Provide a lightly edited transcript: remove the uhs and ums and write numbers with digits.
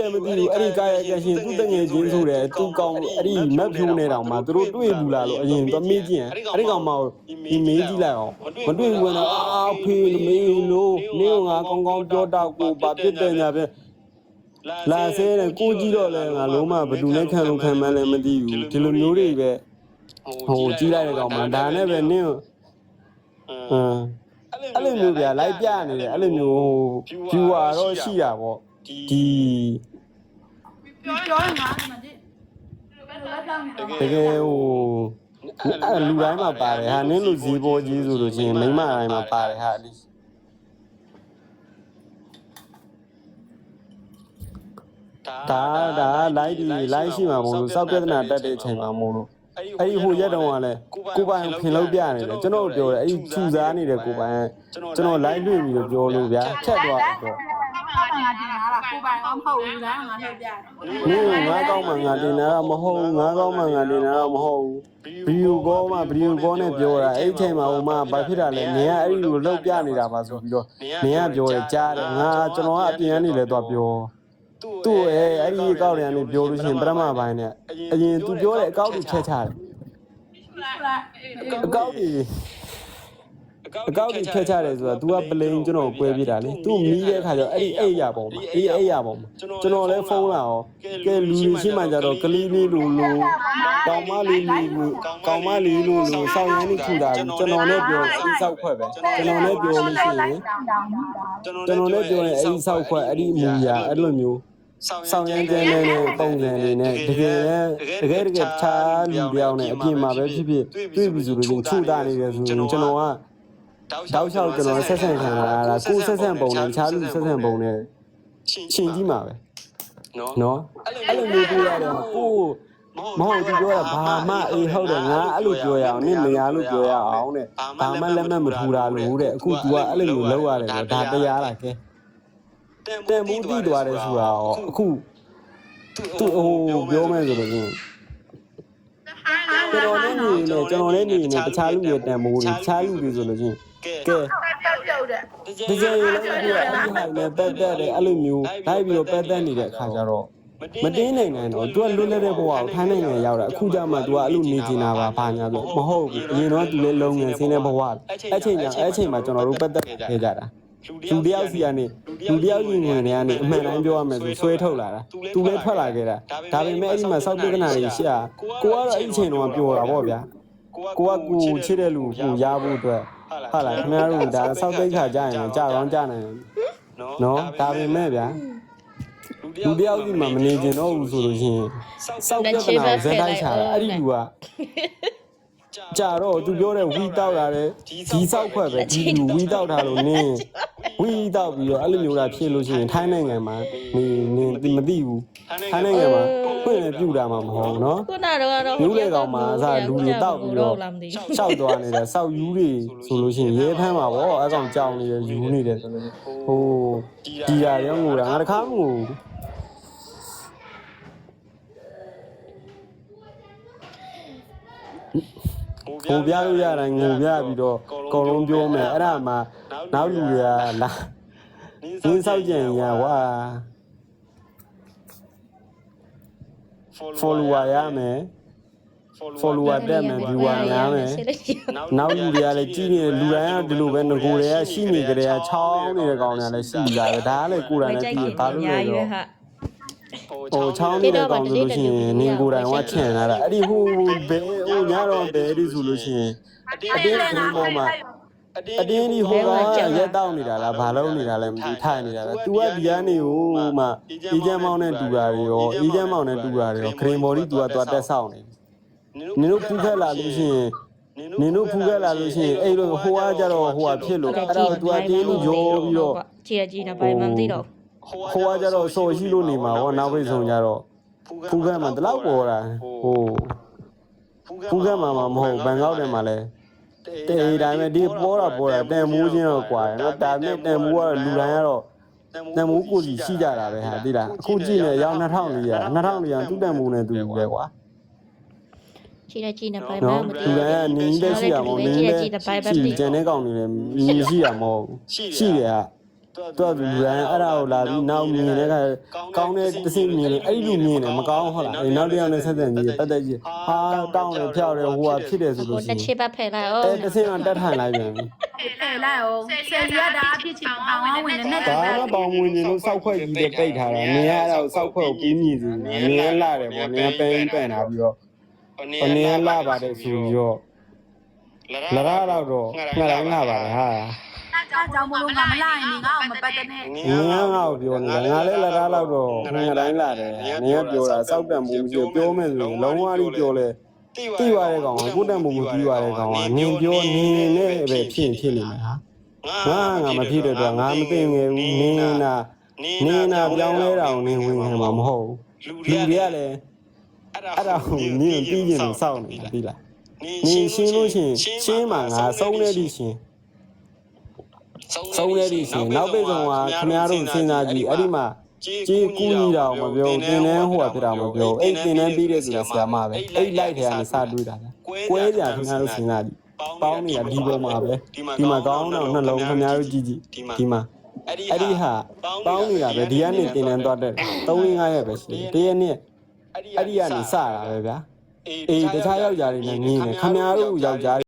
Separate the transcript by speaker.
Speaker 1: မသိဘူးအဲ့ဒီကာယကရှင်သူ့တငယ်ချင်းဆိုတယ်သူကောင်အဲ့ဒီမက်ဖြိုးနေတောင်မှသူတို့တွေ့ဘူးလားလို့အရင်သွားမေးကြည့်ရင်အဲ့ဒီကောင်မဒီမေးကြည့်လိုက်အောင်မတွေ့ဘူးနော်အာဖေးမေးလို့နင်းငါကောင်းကောင်းပြောတော့ကိုဘာဖြစ်တယ်ညာပဲလာဆဲတယ်ကိုကြည့်တော့လဲငါလုံးမဘယ်သူနဲ့ခံလို့ခံမှန်းလည်းမသိဘူးဒီလိုမျိုးတွေပဲဟိုကြည့်လိုက်တဲ့ကောင်မှဒါနဲ့ပဲနင်းအဲ့လိုမျိုးဗျာလိုက်ပြနေတယ်အဲ့လိုမျိုးဟို viewer တော့ရှိတာပေါ့ဒီပြောရင်ငါဒီမှာကြည့်တကယ်ဟိုအဲ့လူတိုင်းမှာပါတယ်ဟာနင်းလူဇီးပေါ်ကြီးဆိုလို့ချင်းမိမတိုင်းမှာပါတယ်ဟာဒါလိုက်ဒီလိုက်ရှိမှာမို့လို့စောက်ပြဿနာတက်တဲ့အချိန်မှာမို့လို့အဲ့ဒီဟိုရက်တုန်းကလည်းကိုပိုင်ဖင်လောက်ပြနေတယ်ကျွန်တော်ပြောတယ်အဲ့ဒီထူစားနေတဲ့ကိုပိုင်ကျွန်တော်လိုက်လွှင့်ပြီးတော့ပြောလို့ဗျာဖြတ်သွားတော့ငါတင်လာတာကိုပိုင်တော့မဟုတ်ဘူးလားငါလှည့်ပြတယ်ငါကောင်းမှငါတင်လာတာမဟုတ်ဘူးငါကောင်းမှငါတင်လာတာမဟုတ်ဘူးဗီဒီယိုကောနဲ့ပြောတာအဲ့ဒီချိန်မှာဟိုမှာဘာဖြစ်တာလဲနင်ကအဲ့ဒီလိုလောက်ပြနေတာပါဆိုပြီးတော့နင်ကပြောတယ်ကြားတယ်ငါကျွန်တော်ကအပြင်ကနေလည်းတော့ပြောသူ့အဲ့ဒီအကောက်တွေကနေပြောလို့ရှိရင်ပထမပိုင်းနဲ့အရင်သူပြောတဲ့အကောက်တွေချက်ချတယ်အကောက်တွေချက်ချတယ်ဆိုတာ तू ကပလိန်ကျွန်တော်ကွဲပြတာလေ तू မီးတဲ့ခါကျတော့အဲ့ဒီအိပ်ရပုံမှာအိပ်ရပုံမှာကျွန်တော်လည်းဖုန်းလာရောကဲလူကြီးရှိမှကြတော့ကလေးလေးလိုကောင်မလေးလိုစောင်းရမ်းနေထူတာကျွန်တော်လည်းပြောအိဆောက်ခွက်ပဲကျွန်တော်လည်းပြောလို့ရှိရင်ကျွန်တော်လည်းပြောရင်အိဆောက်ခွက်အဲ့ဒီအမူအရာအဲ့လိုမျိုးဆောင်ရမ်းတဲ့ပုံစံလေးနဲ့တကယ်ခြားလူပြောင်းနေအပြင်မှာပဲဖြစ်တွေ့ပြီဆိုလို့ထူတာနေတယ်ဆိုရင်ကျွန်တော်ကတောက်လျှောက်ကျွန်တော်ဆက်ဆံခံရတာကိုဆက်ဆံပုံနဲ့ခြားလူဆက်ဆံပုံနဲ့ရှင်ကြီးမှာပဲနော်အဲ့လိုမျိုးပြောရတယ်ကိုမဟုတ်သူပြောတာဘာမှအေးဟုတ်တယ်ငါအဲ့လိုပြောရအောင်နင့်မရလို့ပြောရအောင်တဲ့ဘာမှလက်မှတ်မထူတာလို့တဲ့အခု तू ကအဲ့လိုမျိုးလောက်ရတယ်ပေါ့ဒါတရားလားကဲတန်ဘူးတိသွားတယ်ဆိုတာရောအခုသူဟိုပြောမယ်ဆိုလို့ကျွန်တော်လည်းနေနေတခြားလူတွေတန်မိုးတွေတခြားလူတွေဆိုလို့ချင်းကဲပြုတ်တဲ့ဒီကြိမ်လည်းဒီဟာလည်းပတ်သက်တယ်အဲ့လိုမျိုးလိုက်ပြီးတော့ပတ်သက်နေတဲ့အခါကျတော့မတင်းနိုင်တော့ तू ကလွတ်လပ်တဲ့ဘဝကိုထိုင်းနိုင်ငံရောက်တာအခုကျမှ तू ကအဲ့လိုနေနေတာပါဘာညာလို့မဟုတ်ဘူးအရင်တော့ तू လည်းလုံငန်းဆင်းတဲ့ဘဝအဲ့ချိန်မှာကျွန်တော်တို့ပတ်သက်ခဲ့ကြတာလူတယောက်စီကနေလူတယောက်ရင်ငယ်တွေကနေအမှန်တိုင်းပြောရမယ်ဆိုဆွဲထုတ်လာတာသူလည်းထွက်လာခဲ့တာဒါပေမဲ့အဲ့ဒီမှာစောက်ပြဿနာတွေရှိတာကိုကတော့အဲ့ဒီချိန်တော့ပြောတာပေါ့ဗျာကိုချစ်တဲ့လူကိုရဖို့အတွက်ဟုတ်လားခင်ဗျားတို့ဒါစောက်သိခါကြရင်ကြာတော့ကြာနိုင်နော်ဒါပေမဲ့ဗျာလူတယောက်စီမှာမနေကျင်တော့ဘူးဆိုလို့ရှိရင်စောက်ပြဿနာကိုဇက်တိုက်ချတာအဲ့ဒီလူကကြာတော့သူပြောတဲ့ဝီတောက်လာတယ်ဒီဆောက်ခွက်ပဲဒီလူဝီတောက်ထားလို့နင်းဝီတောက်ပြီးတော့အဲ့လိုမျိုးလာဖြစ်လို့ရှိရင်ထိုင်းနိုင်ငံမှာနင်းမသိဘူးထိုင်းနိုင်ငံမှာဖွင့်နေပြူတာမှမဟုတ်ဘူးနော်ခုနကတော့လူတွေကောင်မှာအစားလူတွေတောက်ပြီးတော့ရှောက်သွားနေတယ်စောက်ယူတွေဆိုလို့ရှိရင်ရဲဖမ်းမှာဗောအဲ့ကောင်ကြောင်နေတယ်ယူနေတယ်ဆိုလို့ဟိုဒီရရောငိုတာငါတခါမငိုဟိုပြလို့ရတိုင်းငိုပြပြီးတော့အကုန်လုံးပြောမယ်အဲ့ဒါမှနောက်လူတွေကလာရင်းဆောက်ကြံရဝါ follower ရမယ် follower တက်မယ် viewer များမယ်နောက်လူတွေကလည်းကြီးနေတယ်လူတိုင်းကဒီလိုပဲငကိုတွေကရှိနေကြတယ်ချောင်းနေတဲ့ကောင်တွေကလည်းရှိကြတယ်ဒါကလည်းကိုယ်တိုင်လည်းကြည့်ရဘာလို့လဲတော့ဟိုချောင်းနေတဲ့ကောင်ဆိုလို့ရှိရင်နင်ကိုယ်တိုင်ကချင်လာတာအဲ့ဒီဟိုဘယ်ဟိုညတော့ဘယ်ဒီဆိုလို့ရှိရင်အတင်းဒီပေါ်မှာအတင်းဒီဟိုကရက်တောက်နေတာလားဘာလို့နေတာလဲမသိထိုင်နေတာလား तू ကဒီကနေဟိုမှအေးချမ်းမောင်းနဲ့တူတာတွေရောအေးချမ်းမောင်းနဲ့တူတာတွေရောခရင်ဘော်ဒီ तू ကသွားတက်ဆောက်နေနင်တို့ဖူးခက်လာလို့ရှိရင်အဲ့လိုဟိုကကြတော့ဟိုကဖြစ်လို့အဲ့ဒါ तू ကတင်းလို့ရောပြီးတော့
Speaker 2: ကြည်နေပါမှမသိတော့
Speaker 1: ဟိုကကြတော့စော်ရှိလို့နေမှာဟောနောက်ပိတ်ဆုံးကြတော့ဖူးခက်မှာတလောက်ပေါ်တာဟိုဖူးခက်မှာမဟုတ်ဘန်ကောက်ထဲမှာလဲတေးတိုင်းပဲဒီပေါ်တာတန်မိုးချင်းတော့ကွာနော်ဒါနဲ့တန်မိုးကတော့လူတိုင်းကတော့တန်မိုးကိုကြီးရှိကြတာပဲဟာသိလားအခုကြည့်နေရောင်း2400သူ့တန်မိုးနဲ့သူပဲကွာ
Speaker 2: ကြည်နေပါမှမသိ
Speaker 1: ဘူးလူတိုင်းကနေတက်ရှိရမဟုတ်နင်းတဲ့ကျန်တဲ့ကောင်တွေလည်းမြင်ရှိရမဟုတ်ရှိတယ်ဟာ သူကလူတိုင်းအဲ့ဒါကိုလာပြီးနောက်မြင်တဲ့ခါကောင်းတဲ့တစ်စိမြင်လို့အဲ့လူမြင်တယ်မကောင်းဟုတ်လားအဲ့နောက်တစ်ယောက်နဲ့ဆက်ဆံကြည့်ပတ်သက်ကြည့်ဟာတောင်းတယ်ဖျောက်တယ်ဟိုကဖြစ်တယ်ဆို
Speaker 2: ကို
Speaker 1: လို့ရှိ
Speaker 2: တစ်
Speaker 1: ရင်
Speaker 2: ချစ်ပတ်ဖယ်လိုက်အောင်
Speaker 1: အဲ့တစ်စိကတက်ထိုင်လိုက်ပြန်ပြီ
Speaker 3: လိုက်အောင်ဆယ်ရီကဒါအဖြစ်ချင်အောင်ဝင်နေနဲ့
Speaker 1: ဒါမှပေါင်ဝင်နေလို့စောက်ခွက်ကြီးတွေပိတ်ထားတာနေရအဲ့ဒါကိုစောက်ခွက်ကိုပြီးမြည်စီနေရလာတယ်ပေါ့နေပန်းပန်းလာပြီးတော့နေရလာပါတယ်ဆိုပြီးတော့လာရတော့တော့ငါတိုင်းလာပါတယ်ဟာ
Speaker 3: အားကြောင့်မလို့ငါမလာရင်ငါ့ကိုမပတ်တဲ့နဲ့
Speaker 1: ငါငါ့ကိုပြောနေတာငါလည်းလာတော့တော့ငါတိုင်းလာတယ်နေကပြောတာစောက်တံမှုမရှိပြောမယ်ဆိုရင်လုံးဝကြီးပြောလဲတိရတဲ့ကောင်ကကိုတံမှုမပြီးရတဲ့ကောင်ကနင်ပြောနင်နဲ့ပဲဖြစ်နေမှာဟာငါမဖြစ်တဲ့တော့ငါမသိငယ်ဘူးနင်နာပြောင်းလဲတာကိုနင်ဝင်ခံမှာမဟုတ်ဘူးလူတွေကလည်းအဲ့ဒါကိုနင်ပြီးရင်စောက်နေတာပြီလားနင်ရှင်းလို့ရှင်းမှာငါဆုံးနေပြီရှင်းဆုံးနေပြီရှင်နောက်ပိတ်ဆုံးကခင်ဗျားတို့စဉ်းစားကြည့်အဲ့ဒီမှာကြေးကူးကြီးတောင်မပြောတင်နှန်းဟိုကဖြစ်တာမပြောအဲ့တင်နှန်းပြီးတဲ့ဆိုတဲ့ဆရာမပဲအဲ့လိုက်ထဲကနေစတွေးတာဗျကွဲကြခင်ဗျားတို့စဉ်းစားကြည့်ပေါင်းနေတာဒီပေါ်မှာပဲဒီမှာကောင်းတော့နှလုံးခင်ဗျားတို့ကြည့်ဒီမှာအဲ့ဒီဟာပေါင်းနေတာပဲဒီကနေတင်နှန်းသွားတဲ့3-5ရက်ပဲရှိတယ်တရက်နေ့အဲ့ဒီကနေစတာပဲဗျာအေးတခြားယောက်ျားတွေနဲ့ငင်းတယ်ခင်ဗျားတို့ယောက်ျား